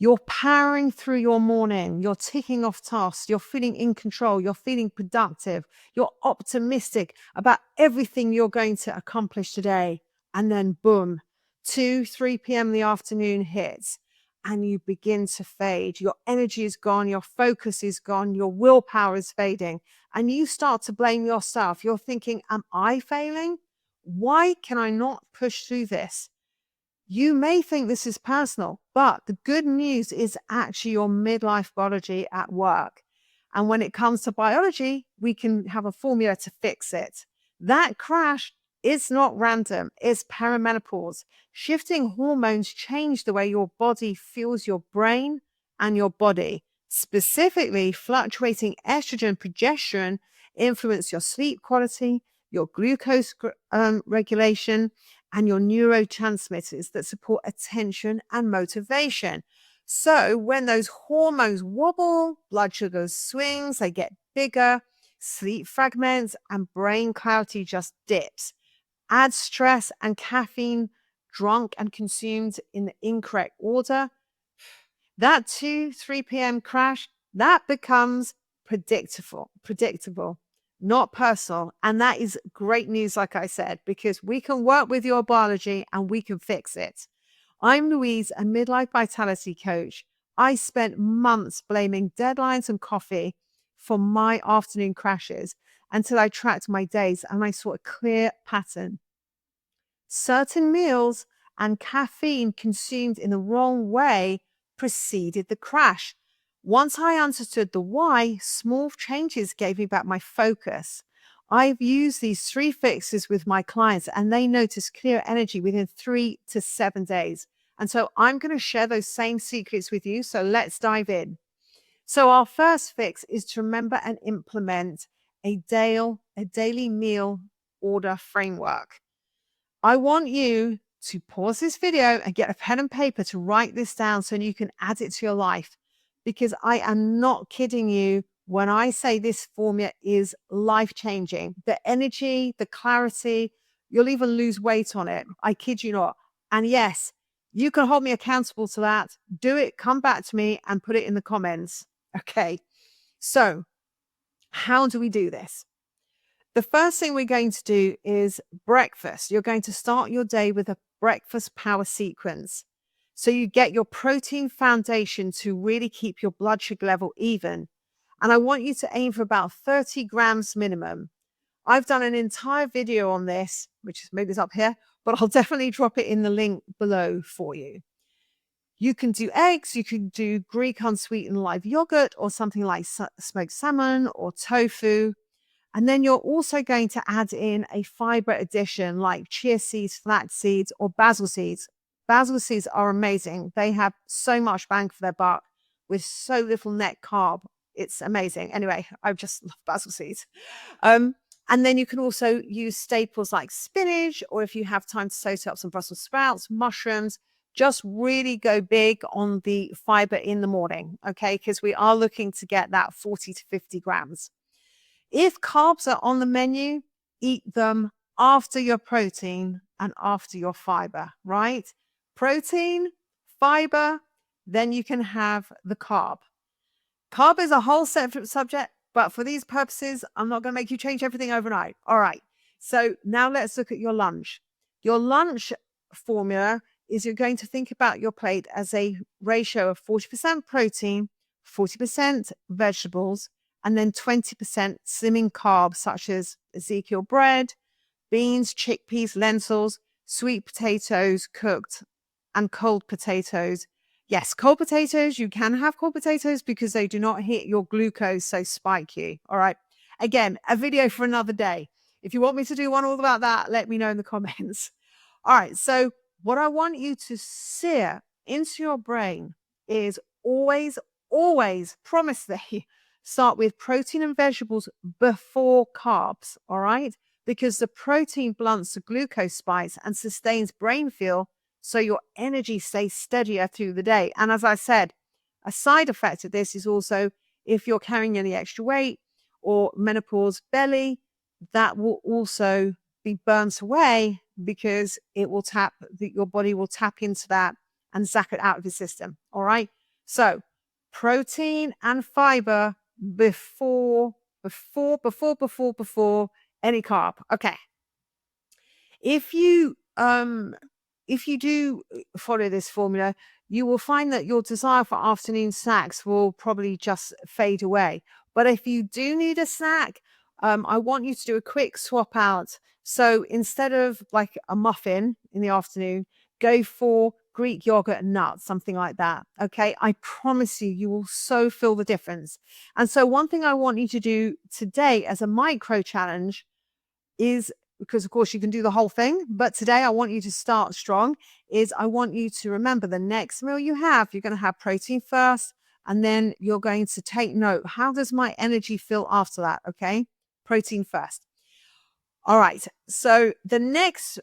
You're powering through your morning. You're ticking off tasks. You're feeling in control. You're feeling productive. You're optimistic about everything you're going to accomplish today. And then boom, 2, 3 p.m. in the afternoon hits and you begin to fade. Your energy is gone. Your focus is gone. Your willpower is fading. And you start to blame yourself. You're thinking, am I failing? Why can I not push through this? You may think this is personal, but the good news is actually your midlife biology at work. And when it comes to biology, we can have a formula to fix it. That crash is not random, it's perimenopause. Shifting hormones change the way your body feels your brain and your body. Specifically, fluctuating estrogen, progesterone influence your sleep quality, your glucose regulation, and your neurotransmitters that support attention and motivation. So when those hormones wobble, blood sugar swings, they get bigger, sleep fragments, and brain clarity just dips. Add stress and caffeine drunk and consumed in the incorrect order. That 2, 3 p.m. crash, that becomes predictable, not personal. And that is great news, like I said, because we can work with your biology and we can fix it. I'm Louise, a midlife vitality coach. I spent months blaming deadlines and coffee for my afternoon crashes until I tracked my days and I saw a clear pattern. Certain meals and caffeine consumed in the wrong way preceded the crash. Once I understood the why, small changes gave me back my focus. I've used these 3 fixes with my clients and they notice clear energy within 3 to 7 days. And so I'm going to share those same secrets with you. So let's dive in. So our first fix is to remember and implement a daily meal order framework. I want you to pause this video and get a pen and paper to write this down so you can add it to your life, because I am not kidding you when I say this formula is life-changing. The energy, the clarity, you'll even lose weight on it. I kid you not. And yes, you can hold me accountable to that. Do it, come back to me and put it in the comments. Okay. So how do we do this? The first thing we're going to do is breakfast. You're going to start your day with a breakfast power sequence. So you get your protein foundation to really keep your blood sugar level even. And I want you to aim for about 30 grams minimum. I've done an entire video on this, which is maybe it's up here, but I'll definitely drop it in the link below for you. You can do eggs, you can do Greek unsweetened live yogurt or something like smoked salmon or tofu. And then you're also going to add in a fiber addition like chia seeds, flax seeds, or basil seeds. Basil seeds are amazing. They have so much bang for their buck with so little net carb. It's amazing. Anyway, I just love basil seeds. And then you can also use staples like spinach, or if you have time to soak up some Brussels sprouts, mushrooms. Just really go big on the fiber in the morning, okay? Because we are looking to get that 40 to 50 grams. If carbs are on the menu, eat them after your protein and after your fiber, right? Protein, fiber, then you can have the carb. Carb is a whole separate subject, but for these purposes, I'm not going to make you change everything overnight. All right. So now let's look at your lunch. Your lunch formula is you're going to think about your plate as a ratio of 40% protein, 40% vegetables, and then 20% slimming carbs such as Ezekiel bread, beans, chickpeas, lentils, sweet potatoes cooked, and cold potatoes. Yes, cold potatoes, you can have cold potatoes because they do not hit your glucose, so spike you. All right. Again, a video for another day. If you want me to do one all about that, let me know in the comments. All right. So what I want you to sear into your brain is always promise me, start with protein and vegetables before carbs, all right? Because the protein blunts the glucose spikes and sustains brain fuel, so your energy stays steadier through the day. And as I said, a side effect of this is also if you're carrying any extra weight or menopause belly, that will also be burnt away because it will your body will tap into that and zap it out of your system, all right? So protein and fiber before any carb. Okay. If you do follow this formula, you will find that your desire for afternoon snacks will probably just fade away. But if you do need a snack, I want you to do a quick swap out. So instead of like a muffin in the afternoon, go for Greek yogurt and nuts, something like that. Okay. I promise you, you will so feel the difference. And so one thing I want you to do today as a micro challenge is, because of course you can do the whole thing, but today I want you to start strong, is I want you to remember the next meal you have, you're going to have protein first, and then you're going to take note. How does my energy feel after that? Okay. Protein first. All right. So the next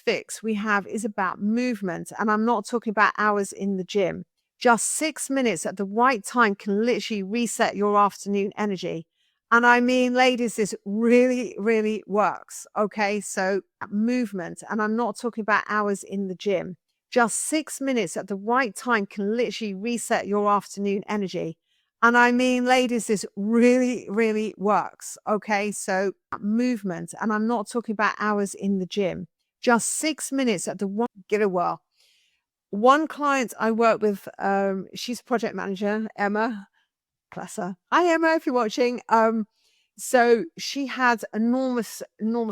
fix we have is about movement. And I'm not talking about hours in the gym. Just 6 minutes at the right time can literally reset your afternoon energy. And I mean, ladies, this really, really works. Okay. So movement, and I'm not talking about hours in the gym. Just 6 minutes at the right time can literally reset your afternoon energy. And I mean, ladies, this really, really works. Okay. So movement, and I'm not talking about hours in the gym, just 6 minutes at the one, get a whirl. One client I work with, she's a project manager, Emma. Bless her. Hi, Emma, if you're watching. So she had enormous,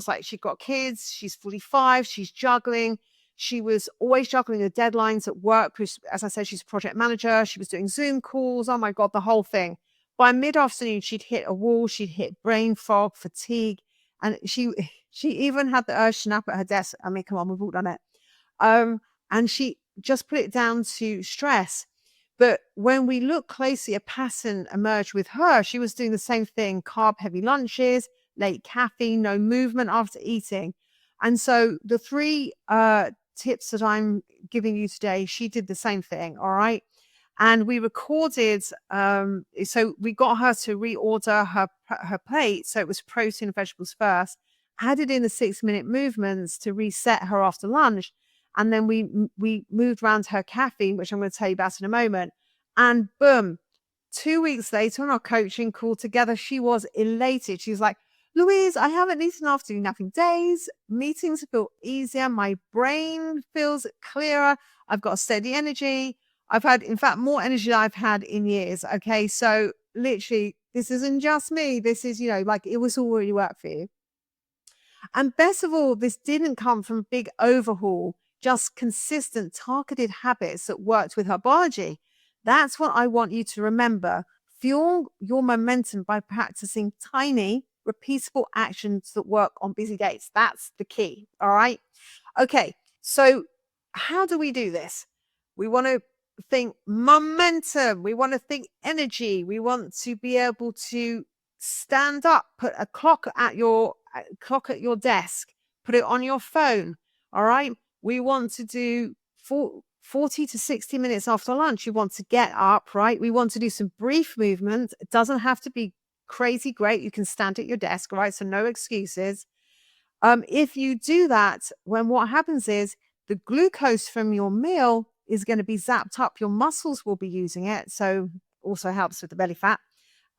like she got kids, she's 45, she's juggling. She was always juggling the deadlines at work because, as I said, she's a project manager. She was doing Zoom calls. Oh my God, the whole thing. By mid-afternoon, she'd hit a wall. She'd hit brain fog, fatigue. And she even had the urge to nap at her desk. I mean, come on, we've all done it. And she just put it down to stress. But when we look closely, a pattern emerged with her. She was doing the same thing: carb-heavy lunches, late caffeine, no movement after eating. And so the three tips that I'm giving you today, she did the same thing. All right. And we recorded, so we got her to reorder her plate. So it was protein and vegetables first, added in the 6-minute movements to reset her after lunch. And then we moved around her caffeine, which I'm going to tell you about in a moment. And boom, 2 weeks later on our coaching call together, she was elated. She was like, Louise, I haven't eaten after napping days. Meetings feel easier. My brain feels clearer. I've got steady energy. I've had, in fact, more energy than I've had in years. Okay. So literally, this isn't just me. This is, like it was already worked for you. And best of all, this didn't come from a big overhaul, just consistent, targeted habits that worked with her biology. That's what I want you to remember. Fuel your momentum by practicing tiny, repeatable actions that work on busy days. That's the key. All right. Okay. So, how do we do this? We want to think momentum. We want to think energy. We want to be able to stand up, put a clock at your desk, put it on your phone. All right. We want to do 40 to 60 minutes after lunch. You want to get up, right? We want to do some brief movement. It doesn't have to be crazy great. You can stand at your desk, right? So no excuses. If you do that, what happens is the glucose from your meal is going to be zapped up. Your muscles will be using it. So also helps with the belly fat.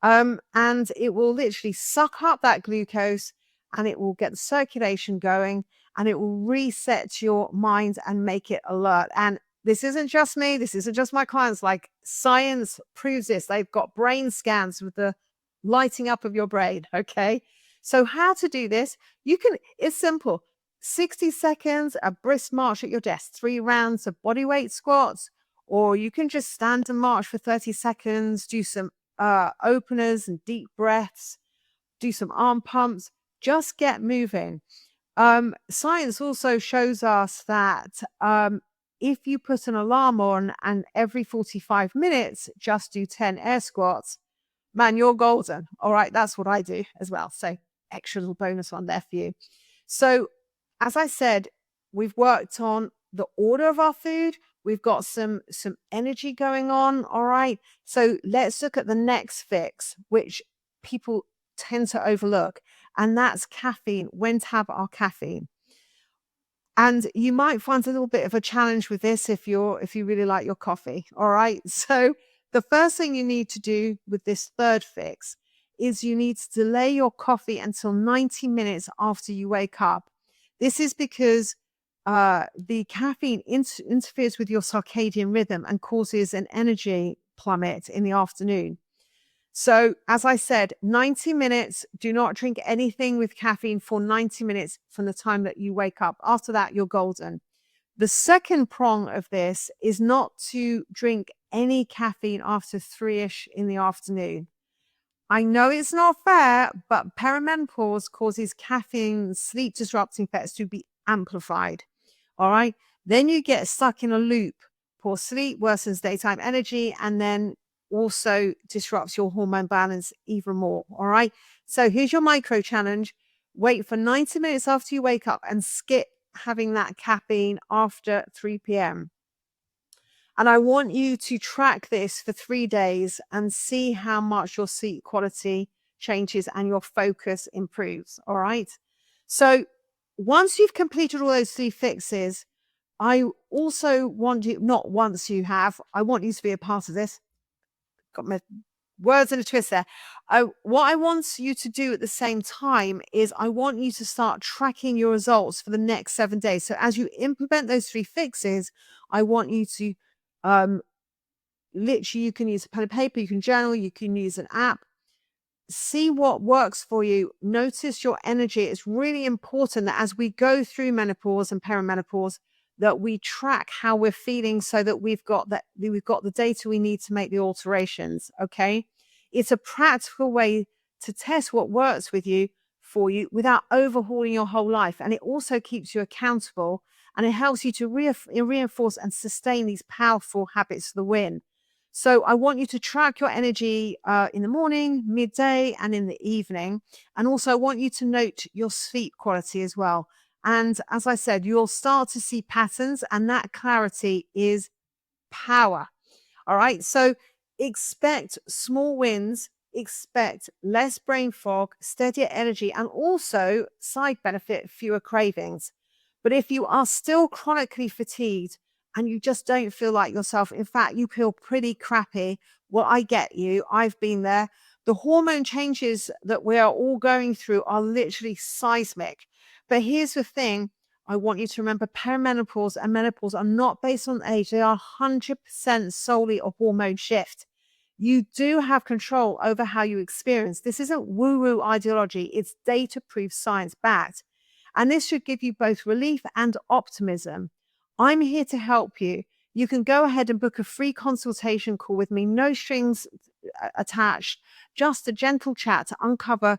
And it will literally suck up that glucose and it will get the circulation going and it will reset your mind and make it alert. And this isn't just me. This isn't just my clients. Like science proves this. They've got brain scans with the lighting up of your brain. Okay. So how to do this? It's simple. 60 seconds, a brisk march at your desk, 3 rounds of body weight squats, or you can just stand and march for 30 seconds, do some openers and deep breaths, do some arm pumps, just get moving. Science also shows us that if you put an alarm on and every 45 minutes, just do 10 air squats, man, you're golden. All right. That's what I do as well. So extra little bonus one there for you. So as I said, we've worked on the order of our food. We've got some energy going on. All right. So let's look at the next fix, which people tend to overlook. And that's caffeine. When to have our caffeine. And you might find a little bit of a challenge with this if you really like your coffee. All right. So the first thing you need to do with this third fix is you need to delay your coffee until 90 minutes after you wake up. This is because the caffeine interferes with your circadian rhythm and causes an energy plummet in the afternoon. So, as I said, 90 minutes, do not drink anything with caffeine for 90 minutes from the time that you wake up. After that, you're golden. The second prong of this is not to drink any caffeine after 3ish in the afternoon. I know it's not fair, but perimenopause causes caffeine sleep disrupting effects to be amplified. All right. Then you get stuck in a loop. Poor sleep worsens daytime energy and then also disrupts your hormone balance even more. All right. So here's your micro challenge. Wait for 90 minutes after you wake up and skip having that caffeine after 3 p.m. And I want you to track this for 3 days and see how much your sleep quality changes and your focus improves. All right. So once you've completed all those 3 fixes, I also want you, not once you have, I want you to be a part of this. Got my words in a twist there. What I want you to do at the same time is I want you to start tracking your results for the next 7 days. So as you implement those 3 fixes, I want you to literally, you can use a pen and paper, you can journal, you can use an app. See what works for you. Notice your energy. It's really important that as we go through menopause and perimenopause, that we track how we're feeling so that we've got the data we need to make the alterations. Okay. It's a practical way to test what works with you for you without overhauling your whole life. And it also keeps you accountable and it helps you to reinforce and sustain these powerful habits for the win. So I want you to track your energy in the morning, midday, and in the evening. And also I want you to note your sleep quality as well. And as I said, you'll start to see patterns, and that clarity is power. All right. So expect small wins, expect less brain fog, steadier energy, and also side benefit, fewer cravings. But if you are still chronically fatigued and you just don't feel like yourself, in fact, you feel pretty crappy, well, I get you. I've been there. The hormone changes that we are all going through are literally seismic. But here's the thing, I want you to remember perimenopause and menopause are not based on age. They are 100% solely a hormone shift. You do have control over how you experience. This isn't woo-woo ideology. It's data-proof, science-backed. And this should give you both relief and optimism. I'm here to help you. You can go ahead and book a free consultation call with me, no strings attached, just a gentle chat to uncover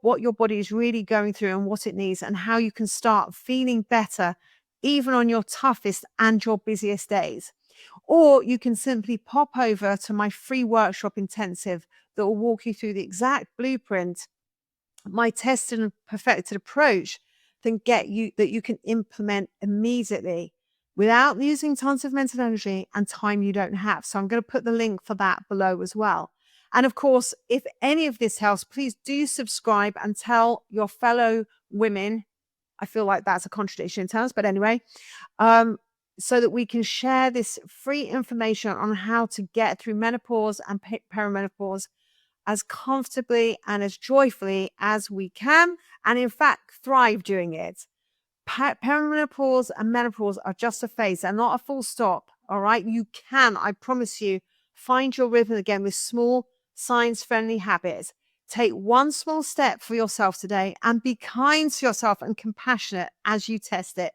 what your body is really going through and what it needs and how you can start feeling better even on your toughest and your busiest days. Or you can simply pop over to my free workshop intensive that will walk you through the exact blueprint, my tested and perfected approach that you can implement immediately without using tons of mental energy and time you don't have. So I'm going to put the link for that below as well. And of course, if any of this helps, please do subscribe and tell your fellow women. I feel like that's a contradiction in terms, but anyway, so that we can share this free information on how to get through menopause and perimenopause as comfortably and as joyfully as we can, and in fact, thrive doing it. Perimenopause and menopause are just a phase, they're not a full stop. All right. You can, I promise you, find your rhythm again with small, science friendly habits. Take one small step for yourself today and be kind to yourself and compassionate as you test it.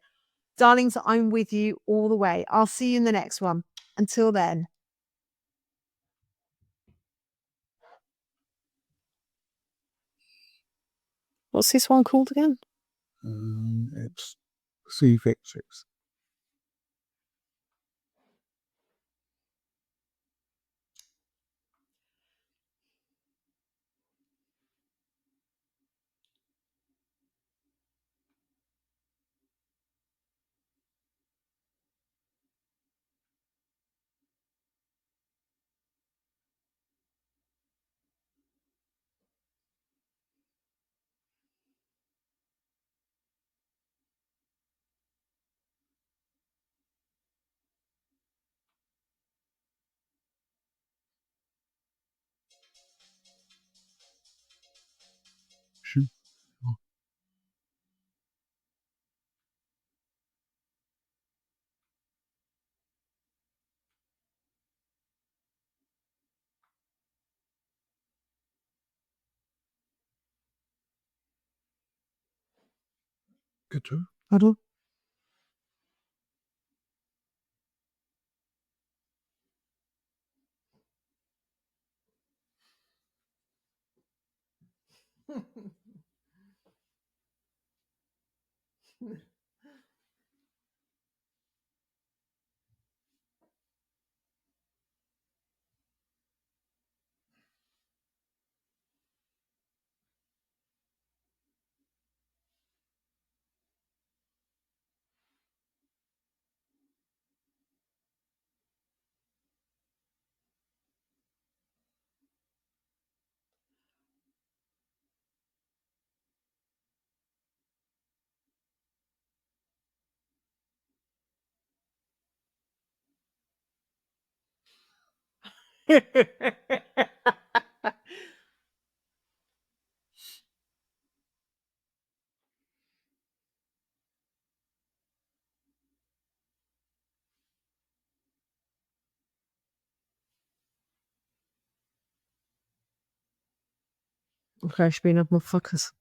Darlings, I'm with you all the way. I'll see you in the next one. Until then. What's this one called again? It's C-fixes. Bitte? Pardon? Okay, Spina, mal focus.